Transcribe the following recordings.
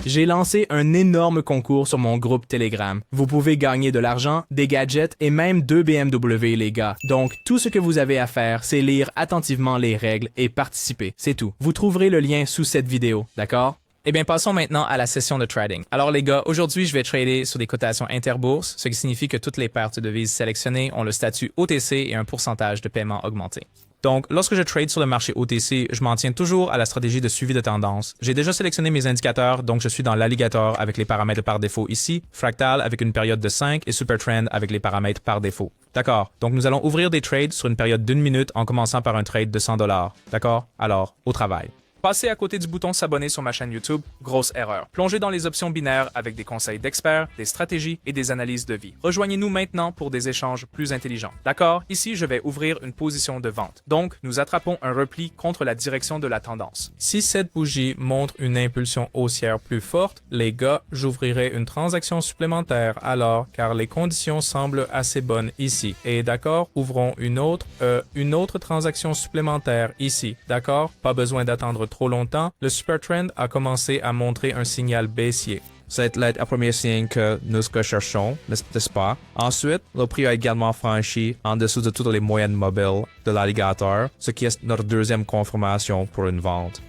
J'ai lancé un énorme concours sur mon groupe Telegram. Vous pouvez gagner de l'argent, des gadgets et même 2 BMW, les gars. Donc, tout ce que vous avez à faire, c'est lire attentivement les règles et participer. C'est tout. Vous trouverez le lien sous cette vidéo, d'accord? Eh bien, passons maintenant à la session de trading. Alors les gars, aujourd'hui, je vais trader sur des cotations interbourses, ce qui signifie que toutes les paires de devises sélectionnées ont le statut OTC et un pourcentage de paiement augmenté. Donc, lorsque je trade sur le marché OTC, je m'en tiens toujours à la stratégie de suivi de tendance. J'ai déjà sélectionné mes indicateurs, donc je suis dans l'alligator avec les paramètres par défaut ici, fractal avec une période de 5 et supertrend avec les paramètres par défaut. D'accord, donc nous allons ouvrir des trades sur une période d'1 minute en commençant par un trade de 100 $. D'accord? Alors, au travail. Passer à côté du bouton s'abonner sur ma chaîne YouTube, grosse erreur. Plongez dans les options binaires avec des conseils d'experts, des stratégies et des analyses de vie. Rejoignez-nous maintenant pour des échanges plus intelligents. D'accord? Ici, je vais ouvrir une position de vente. Donc, nous attrapons un repli contre la direction de la tendance. Si cette bougie montre une impulsion haussière plus forte, les gars, j'ouvrirai une transaction supplémentaire alors, car les conditions semblent assez bonnes ici. Et d'accord, ouvrons une autre transaction supplémentaire ici. D'accord? Pas besoin d'attendre trop longtemps, le supertrend a commencé à montrer un signal baissier. C'est le premier signe que nous recherchons, n'est-ce pas? Ensuite, le prix a également franchi en dessous de toutes les moyennes mobiles de l'alligator, ce qui est notre deuxième confirmation pour une vente.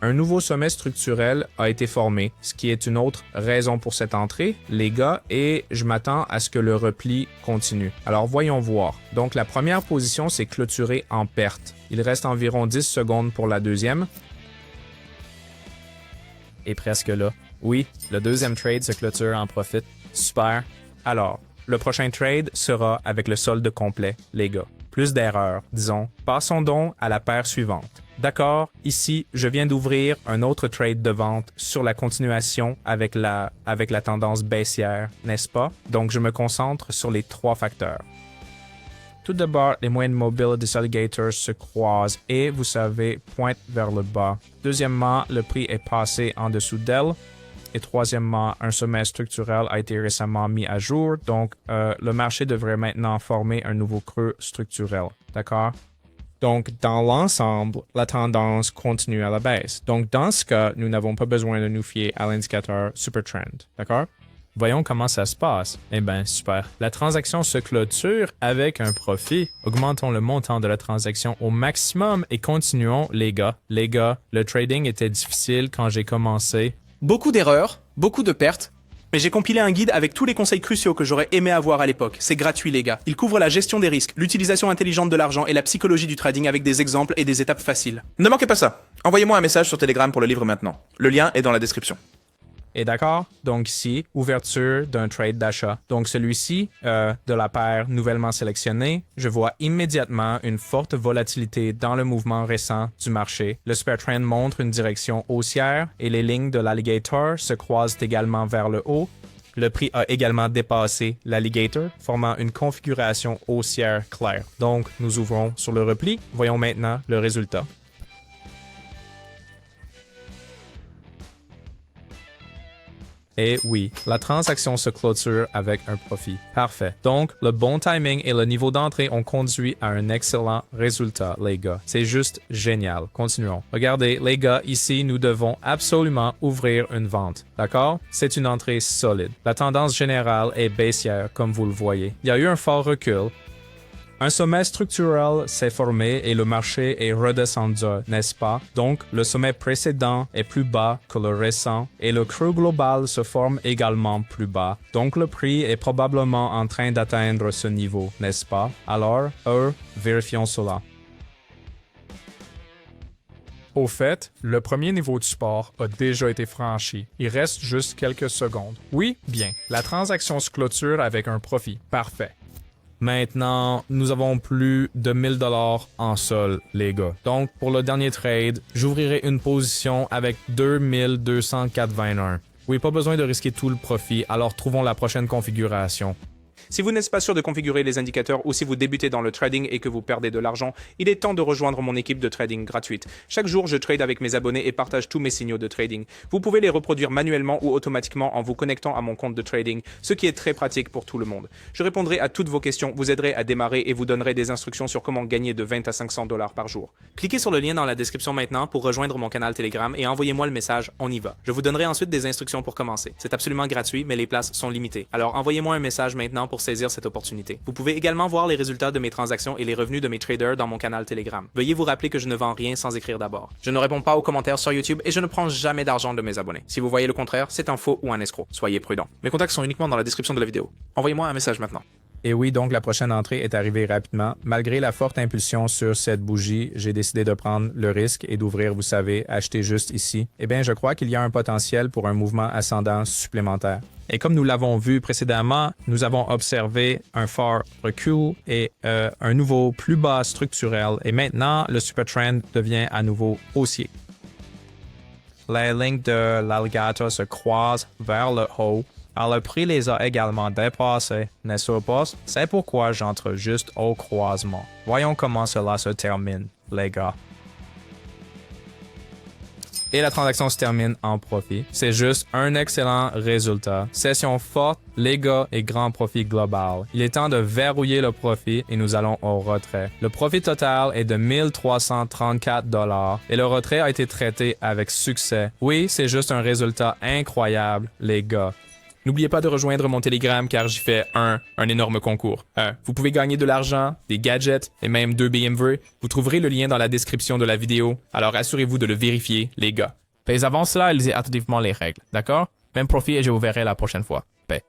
Un nouveau sommet structurel a été formé, ce qui est une autre raison pour cette entrée, les gars, et je m'attends à ce que le repli continue. Alors voyons voir. Donc la première position s'est clôturée en perte. Il reste environ 10 secondes pour la deuxième. Et presque là. Oui, le deuxième trade se clôture en profit. Super. Alors, le prochain trade sera avec le solde complet, les gars. Plus d'erreurs, disons. Passons donc à la paire suivante. D'accord, ici, je viens d'ouvrir un autre trade de vente sur la continuation avec la tendance baissière, n'est-ce pas? Donc, je me concentre sur les trois facteurs. Tout d'abord, les moyennes mobiles des alligators se croisent et, vous savez, pointent vers le bas. Deuxièmement, le prix est passé en dessous d'elle. Et troisièmement, un sommet structurel a été récemment mis à jour, donc le marché devrait maintenant former un nouveau creux structurel. D'accord? Donc, dans l'ensemble, la tendance continue à la baisse. Donc, dans ce cas, nous n'avons pas besoin de nous fier à l'indicateur Supertrend. D'accord? Voyons comment ça se passe. Eh bien, super. La transaction se clôture avec un profit. Augmentons le montant de la transaction au maximum et continuons, les gars. Les gars, le trading était difficile quand j'ai commencé. Beaucoup d'erreurs, beaucoup de pertes, mais j'ai compilé un guide avec tous les conseils cruciaux que j'aurais aimé avoir à l'époque. C'est gratuit les gars. Il couvre la gestion des risques, l'utilisation intelligente de l'argent et la psychologie du trading avec des exemples et des étapes faciles. Ne manquez pas ça. Envoyez-moi un message sur Telegram pour le livre maintenant. Le lien est dans la description. Et d'accord? Donc ici, ouverture d'un trade d'achat. Donc celui-ci, de la paire nouvellement sélectionnée, je vois immédiatement une forte volatilité dans le mouvement récent du marché. Le supertrend montre une direction haussière et les lignes de l'alligator se croisent également vers le haut. Le prix a également dépassé l'alligator, formant une configuration haussière claire. Donc, nous ouvrons sur le repli. Voyons maintenant le résultat. Et oui, la transaction se clôture avec un profit. Parfait. Donc, le bon timing et le niveau d'entrée ont conduit à un excellent résultat, les gars. C'est juste génial. Continuons. Regardez, les gars, ici, nous devons absolument ouvrir une vente. D'accord? C'est une entrée solide. La tendance générale est baissière, comme vous le voyez. Il y a eu un fort recul. Un sommet structurel s'est formé et le marché est redescendu, n'est-ce pas? Donc, le sommet précédent est plus bas que le récent et le creux global se forme également plus bas. Donc, le prix est probablement en train d'atteindre ce niveau, n'est-ce pas? Alors, vérifions cela. Au fait, le premier niveau de support a déjà été franchi. Il reste juste quelques secondes. Oui, bien. La transaction se clôture avec un profit. Parfait. Maintenant, nous avons plus de 1000 $ en sol, les gars. Donc, pour le dernier trade, j'ouvrirai une position avec 2204,21. Oui, pas besoin de risquer tout le profit, alors trouvons la prochaine configuration. Si vous n'êtes pas sûr de configurer les indicateurs ou si vous débutez dans le trading et que vous perdez de l'argent, il est temps de rejoindre mon équipe de trading gratuite. Chaque jour, je trade avec mes abonnés et partage tous mes signaux de trading. Vous pouvez les reproduire manuellement ou automatiquement en vous connectant à mon compte de trading, ce qui est très pratique pour tout le monde. Je répondrai à toutes vos questions, vous aiderai à démarrer et vous donnerai des instructions sur comment gagner de 20 à 500 $ par jour. Cliquez sur le lien dans la description maintenant pour rejoindre mon canal Telegram et envoyez-moi le message « On y va ». Je vous donnerai ensuite des instructions pour commencer. C'est absolument gratuit, mais les places sont limitées. Alors envoyez-moi un message maintenant pour saisir cette opportunité. Vous pouvez également voir les résultats de mes transactions et les revenus de mes traders dans mon canal Telegram. Veuillez vous rappeler que je ne vends rien sans écrire d'abord. Je ne réponds pas aux commentaires sur YouTube et je ne prends jamais d'argent de mes abonnés. Si vous voyez le contraire, c'est un faux ou un escroc. Soyez prudent. Mes contacts sont uniquement dans la description de la vidéo. Envoyez-moi un message maintenant. Et oui, donc la prochaine entrée est arrivée rapidement. Malgré la forte impulsion sur cette bougie, j'ai décidé de prendre le risque et d'ouvrir, vous savez, acheter juste ici. Eh bien, je crois qu'il y a un potentiel pour un mouvement ascendant supplémentaire. Et comme nous l'avons vu précédemment, nous avons observé un fort recul et un nouveau plus bas structurel. Et maintenant, le super trend devient à nouveau haussier. Les lignes de l'alligator se croisent vers le haut. Alors, le prix les a également dépassés, n'est-ce pas? C'est pourquoi j'entre juste au croisement. Voyons comment cela se termine, les gars. Et la transaction se termine en profit. C'est juste un excellent résultat. Session forte, les gars, et grand profit global. Il est temps de verrouiller le profit et nous allons au retrait. Le profit total est de 1334 $ et le retrait a été traité avec succès. Oui, c'est juste un résultat incroyable, les gars. N'oubliez pas de rejoindre mon Telegram car j'y fais un énorme concours. Vous pouvez gagner de l'argent, des gadgets et même 2 BMW. Vous trouverez le lien dans la description de la vidéo, alors assurez-vous de le vérifier, les gars. Mais avant cela, lisez attentivement les règles, d'accord? Même profit et je vous verrai la prochaine fois. Paix.